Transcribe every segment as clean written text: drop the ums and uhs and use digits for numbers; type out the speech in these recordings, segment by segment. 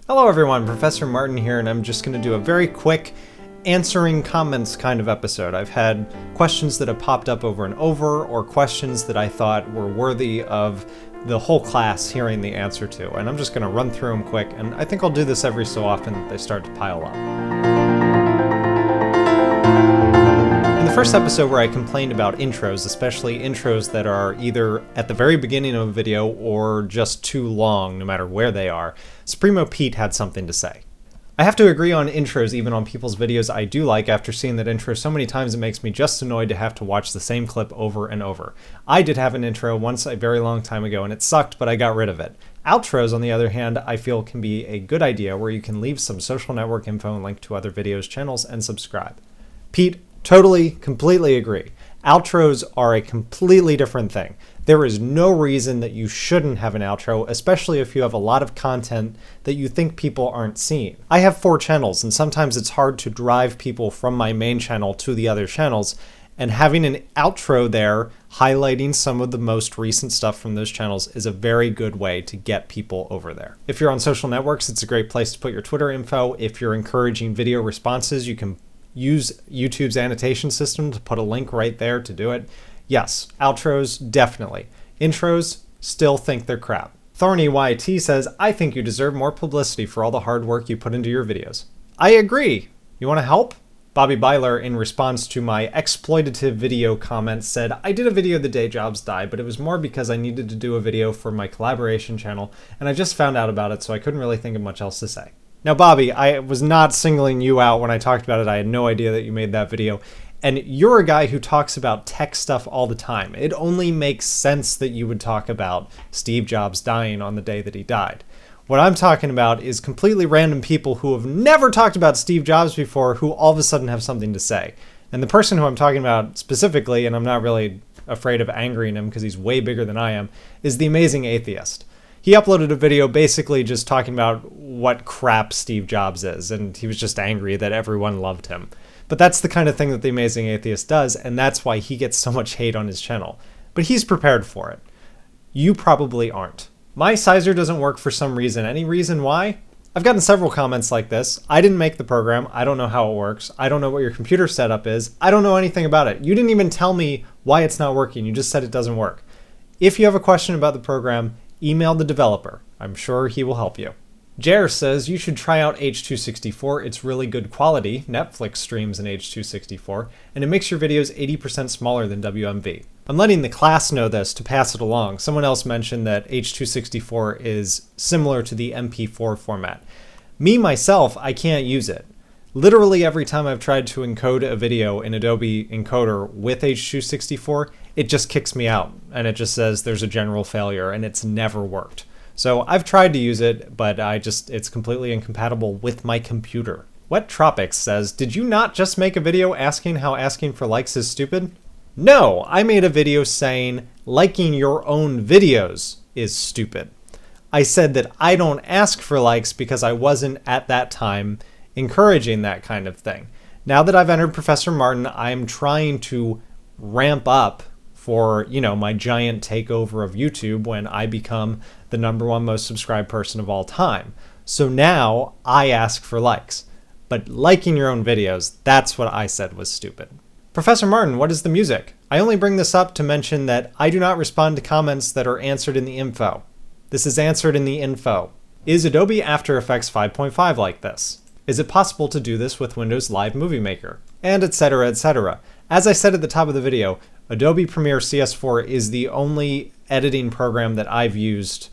Hello everyone, Professor Martin here, and I'm just going to do a very quick answering comments kind of episode. I've had questions that have popped up over and over, or questions that I thought were worthy of the whole class hearing the answer to, and I'm just going to run through them quick, and I think I'll do this every so often that they start to pile up. In the first episode where I complained about intros, especially intros that are either at the very beginning of a video or just too long, no matter where they are, Supremo Pete had something to say. I have to agree on intros even on people's videos I do like. After seeing that intro so many times, it makes me just annoyed to have to watch the same clip over and over. I did have an intro once a very long time ago and it sucked, but I got rid of it. Outros, on the other hand, I feel can be a good idea where you can leave some social network info and link to other videos, channels, and subscribe. Pete, totally, completely agree. Outros are a completely different thing. There is no reason that you shouldn't have an outro, especially if you have a lot of content that you think people aren't seeing. I have 4 channels, and sometimes it's hard to drive people from my main channel to the other channels, and having an outro there highlighting some of the most recent stuff from those channels is a very good way to get people over there. If you're on social networks, it's a great place to put your Twitter info. If you're encouraging video responses, you can use YouTube's annotation system to put a link right there to do it. Yes, outros, definitely. Intros, still think they're crap. Thorny YT says, I think you deserve more publicity for all the hard work you put into your videos. I agree. You want to help? Bobby Byler, in response to my exploitative video comment, said, I did a video the day jobs died, but it was more because I needed to do a video for my collaboration channel, and I just found out about it, so I couldn't really think of much else to say. Now, Bobby, I was not singling you out when I talked about it. I had no idea that you made that video. And you're a guy who talks about tech stuff all the time. It only makes sense that you would talk about Steve Jobs dying on the day that he died. What I'm talking about is completely random people who have never talked about Steve Jobs before who all of a sudden have something to say. And the person who I'm talking about specifically, and I'm not really afraid of angering him because he's way bigger than I am, is the Amazing Atheist. He uploaded a video basically just talking about what crap Steve Jobs is, and he was just angry that everyone loved him. But that's the kind of thing that the Amazing Atheist does, and that's why he gets so much hate on his channel. But he's prepared for it. You probably aren't. My sizer doesn't work for some reason. Any reason why? I've gotten several comments like this. I didn't make the program. I don't know how it works. I don't know what your computer setup is. I don't know anything about it. You didn't even tell me why it's not working. You just said it doesn't work. If you have a question about the program, email the developer. I'm sure he will help you. Jer says you should try out H.264. It's really good quality. Netflix streams in H.264, and it makes your videos 80% smaller than WMV. I'm letting the class know this to pass it along. Someone else mentioned that H.264 is similar to the MP4 format. Me, myself, I can't use it. Literally every time I've tried to encode a video in Adobe Encoder with H.264, it just kicks me out, and it just says there's a general failure, and it's never worked. So I've tried to use it, but it's completely incompatible with my computer. Wet Tropics says, did you not just make a video asking how asking for likes is stupid? No, I made a video saying liking your own videos is stupid. I said that I don't ask for likes because I wasn't at that time encouraging that kind of thing. Now that I've entered Professor Martin, I'm trying to ramp up for, my giant takeover of YouTube when I become the #1 most subscribed person of all time. So now I ask for likes. But liking your own videos, that's what I said was stupid. Professor Martin, what is the music? I only bring this up to mention that I do not respond to comments that are answered in the info. This is answered in the info. Is Adobe After Effects 5.5 like this? Is it possible to do this with Windows Live Movie Maker? And etc., etc. As I said at the top of the video, Adobe Premiere CS4 is the only editing program that I've used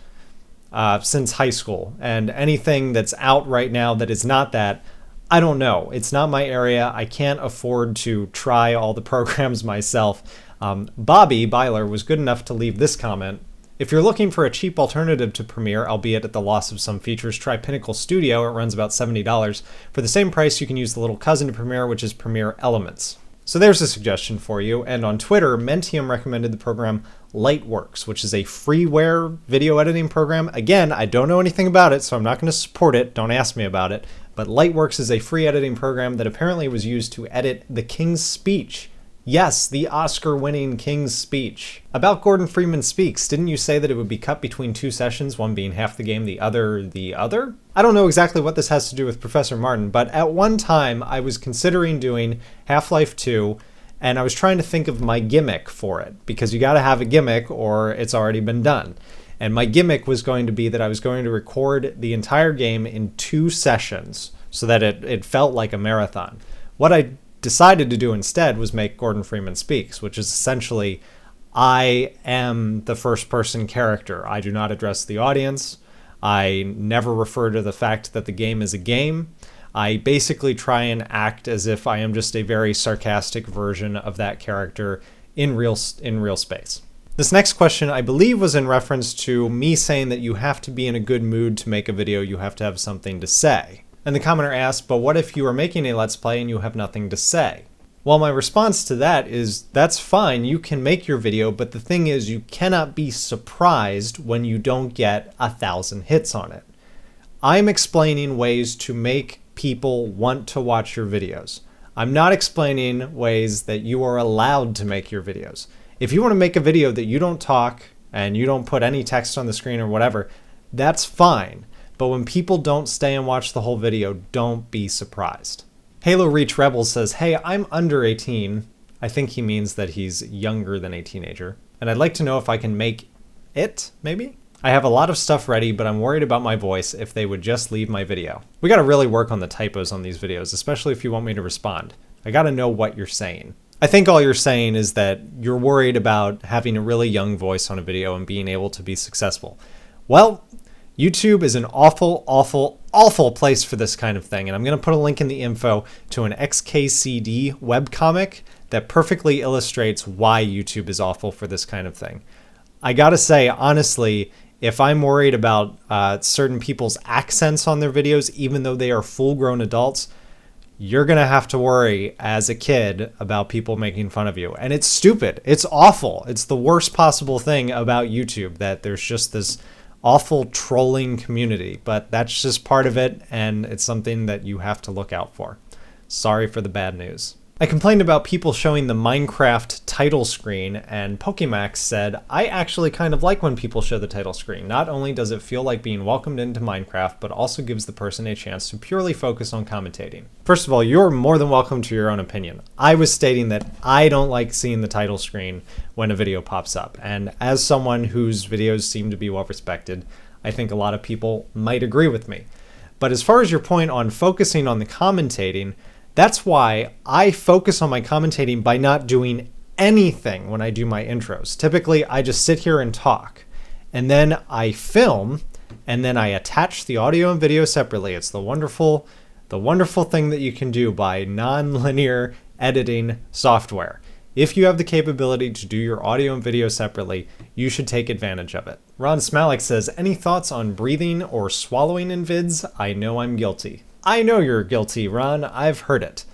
since high school. And anything that's out right now that is not that, I don't know. It's not my area. I can't afford to try all the programs myself. Bobby Byler was good enough to leave this comment. If you're looking for a cheap alternative to Premiere, albeit at the loss of some features, try Pinnacle Studio. It runs about $70. For the same price, you can use the little cousin to Premiere, which is Premiere Elements. So there's a suggestion for you. And on Twitter, Mentium recommended the program Lightworks, which is a freeware video editing program. Again, I don't know anything about it, so I'm not going to support it. Don't ask me about it. But Lightworks is a free editing program that apparently was used to edit The King's Speech Yes, the Oscar-winning King's Speech. About Gordon Freeman Speaks, didn't you say that it would be cut between 2 sessions, one being half the game, the other the other? I don't know exactly what this has to do with Professor Martin, but at one time I was considering doing Half-Life 2, and I was trying to think of my gimmick for it, because you gotta have a gimmick or it's already been done. And my gimmick was going to be that I was going to record the entire game in 2 sessions, so that it felt like a marathon. What I decided to do instead was make Gordon Freeman Speaks, which is essentially, I am the first person character. I do not address the audience. I never refer to the fact that the game is a game. I basically try and act as if I am just a very sarcastic version of that character in real space. This next question, I believe, was in reference to me saying that you have to be in a good mood to make a video, you have to have something to say. And the commenter asked, but what if you are making a Let's Play and you have nothing to say? Well, my response to that is, that's fine, you can make your video, but the thing is, you cannot be surprised when you don't get 1,000 hits on it. I'm explaining ways to make people want to watch your videos. I'm not explaining ways that you are allowed to make your videos. If you want to make a video that you don't talk and you don't put any text on the screen or whatever, that's fine. But when people don't stay and watch the whole video, don't be surprised. Halo Reach Rebels says, hey, I'm under 18. I think he means that he's younger than a teenager. And I'd like to know if I can make it, maybe? I have a lot of stuff ready, but I'm worried about my voice if they would just leave my video. We gotta really work on the typos on these videos, especially if you want me to respond. I gotta know what you're saying. I think all you're saying is that you're worried about having a really young voice on a video and being able to be successful. Well, YouTube is an awful, awful, awful place for this kind of thing, and I'm going to put a link in the info to an XKCD webcomic that perfectly illustrates why YouTube is awful for this kind of thing. I gotta say, honestly, if I'm worried about certain people's accents on their videos, even though they are full-grown adults, you're going to have to worry as a kid about people making fun of you. And it's stupid. It's awful. It's the worst possible thing about YouTube, that there's just this awful trolling community, but that's just part of it, and it's something that you have to look out for. Sorry for the bad news. I complained about people showing the Minecraft title screen, and Pokemax said, I actually kind of like when people show the title screen. Not only does it feel like being welcomed into Minecraft, but also gives the person a chance to purely focus on commentating. First of all, you're more than welcome to your own opinion. I was stating that I don't like seeing the title screen when a video pops up, and as someone whose videos seem to be well respected, I think a lot of people might agree with me. But as far as your point on focusing on the commentating, that's why I focus on my commentating by not doing anything when I do my intros. Typically, I just sit here and talk, and then I film, and then I attach the audio and video separately. It's the wonderful thing that you can do by non-linear editing software. If you have the capability to do your audio and video separately, you should take advantage of it. Ron Smalik says, any thoughts on breathing or swallowing in vids? I know I'm guilty. I know you're guilty, Ron. I've heard it.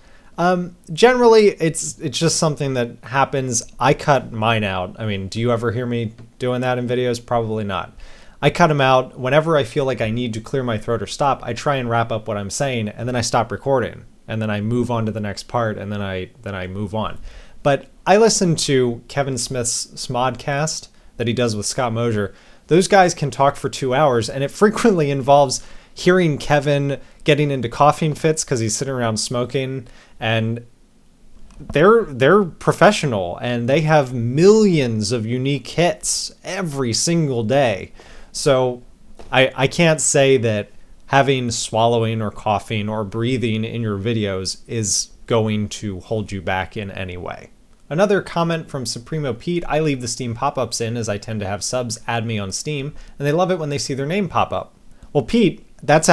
Generally, it's just something that happens. I cut mine out. I mean, do you ever hear me doing that in videos? Probably not. I cut them out whenever I feel like I need to clear my throat or stop. I try and wrap up what I'm saying, and then I stop recording, and then I move on to the next part, and then I move on. But I listen to Kevin Smith's Smodcast that he does with Scott Mosier. Those guys can talk for 2 hours, and it frequently involves hearing Kevin getting into coughing fits because he's sitting around smoking, and they're professional, and they have millions of unique hits every single day. So I can't say that having swallowing or coughing or breathing in your videos is going to hold you back in any way. Another comment from Supremo Pete, I leave the Steam pop-ups in as I tend to have subs add me on Steam, and they love it when they see their name pop up. Well, Pete, that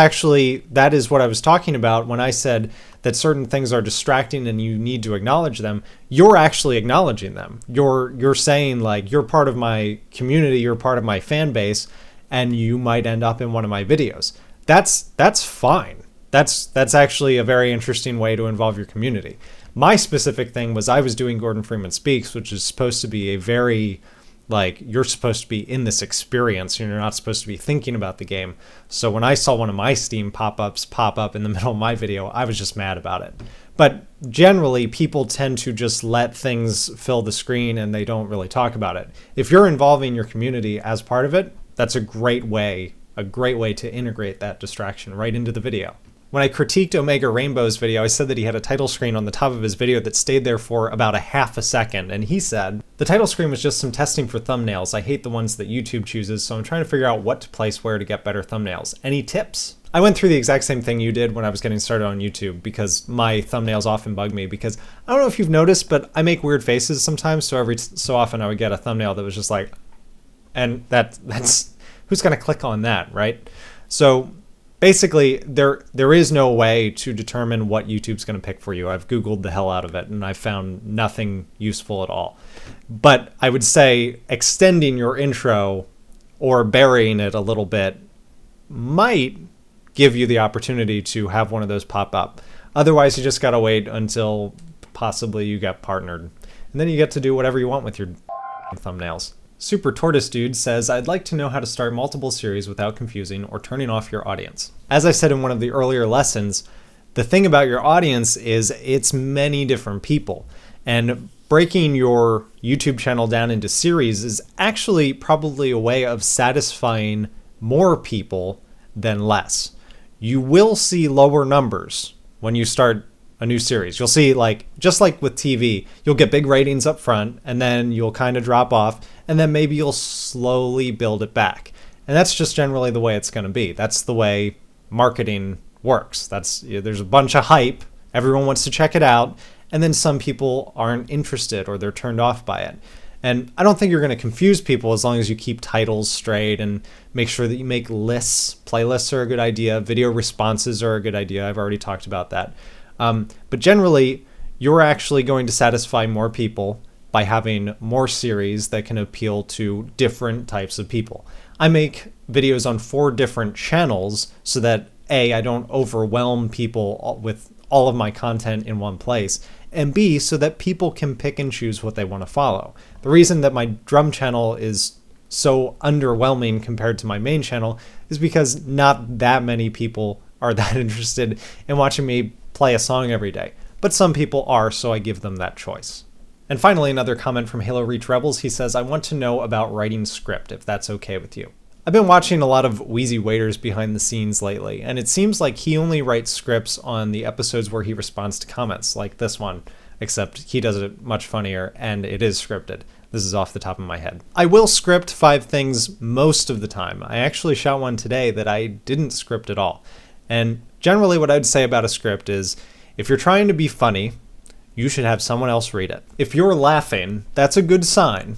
is what I was talking about when I said that certain things are distracting and you need to acknowledge them. You're actually acknowledging them. You're saying, like, you're part of my community, you're part of my fan base, and you might end up in one of my videos. That's fine. That's actually a very interesting way to involve your community. My specific thing was I was doing Gordon Freeman Speaks, which is supposed to be a very Like, you're supposed to be in this experience, and you're not supposed to be thinking about the game. So when I saw one of my Steam pop-ups pop up in the middle of my video, I was just mad about it. But generally, people tend to just let things fill the screen and they don't really talk about it. If you're involving your community as part of it, that's a great way to integrate that distraction right into the video. When I critiqued Omega Rainbow's video, I said that he had a title screen on the top of his video that stayed there for about a half a second, and he said, "The title screen was just some testing for thumbnails. I hate the ones that YouTube chooses, so I'm trying to figure out what to place where to get better thumbnails. Any tips?" I went through the exact same thing you did when I was getting started on YouTube, because my thumbnails often bug me, because I don't know if you've noticed, but I make weird faces sometimes, so every so often I would get a thumbnail that was just like, and that's who's going to click on that, right? So basically, there is no way to determine what YouTube's going to pick for you. I've Googled the hell out of it, and I found nothing useful at all. But I would say extending your intro or burying it a little bit might give you the opportunity to have one of those pop up. Otherwise, you just got to wait until possibly you get partnered. And then you get to do whatever you want with your thumbnails. Super Tortoise Dude says, "I'd like to know how to start multiple series without confusing or turning off your audience." As I said in one of the earlier lessons, the thing about your audience is it's many different people. And breaking your YouTube channel down into series is actually probably a way of satisfying more people than less. You will see lower numbers when you start a new series. You'll see, like, just like with TV, you'll get big ratings up front, and then you'll kind of drop off, and then maybe you'll slowly build it back. And that's just generally the way it's going to be. That's the way marketing works. There's a bunch of hype, everyone wants to check it out, and then some people aren't interested or they're turned off by it. And I don't think you're going to confuse people as long as you keep titles straight and make sure that you make lists. Playlists are a good idea. Video responses are a good idea. I've already talked about that. But generally, you're actually going to satisfy more people by having more series that can appeal to different types of people. I make videos on 4 different channels so that A, I don't overwhelm people with all of my content in one place, and B, so that people can pick and choose what they want to follow. The reason that my drum channel is so underwhelming compared to my main channel is because not that many people are that interested in watching me play a song every day. But some people are, so I give them that choice. And finally, another comment from Halo Reach Rebels. He says, "I want to know about writing script, if that's okay with you." I've been watching a lot of Wheezy Waiters behind the scenes lately, and it seems like he only writes scripts on the episodes where he responds to comments, like this one, except he does it much funnier, and it is scripted. This is off the top of my head. I will script 5 things most of the time. I actually shot one today that I didn't script at all. And generally what I'd say about a script is, if you're trying to be funny, you should have someone else read it. If you're laughing, that's a good sign.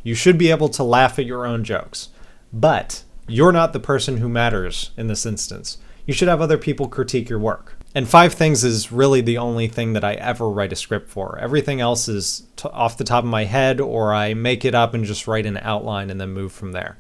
You should be able to laugh at your own jokes. But you're not the person who matters in this instance. You should have other people critique your work. And 5 things is really the only thing that I ever write a script for. Everything else is off the top of my head, or I make it up and just write an outline and then move from there.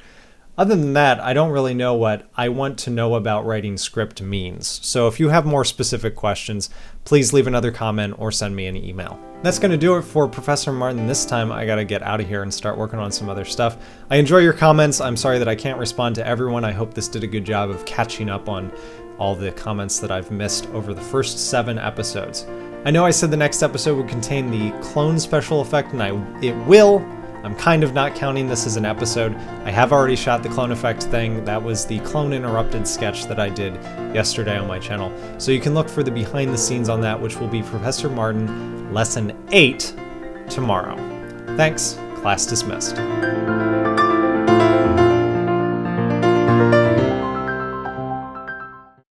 Other than that, I don't really know what "I want to know about writing script" means. So if you have more specific questions, please leave another comment or send me an email. That's going to do it for Professor Martin this time. I got to get out of here and start working on some other stuff. I enjoy your comments. I'm sorry that I can't respond to everyone. I hope this did a good job of catching up on all the comments that I've missed over the first 7 episodes. I know I said the next episode would contain the clone special effect, and it will. I'm kind of not counting this as an episode. I have already shot the clone effect thing. That was the Clone Interrupted sketch that I did yesterday on my channel. So you can look for the behind the scenes on that, which will be Professor Martin Lesson 8 tomorrow. Thanks. Class dismissed.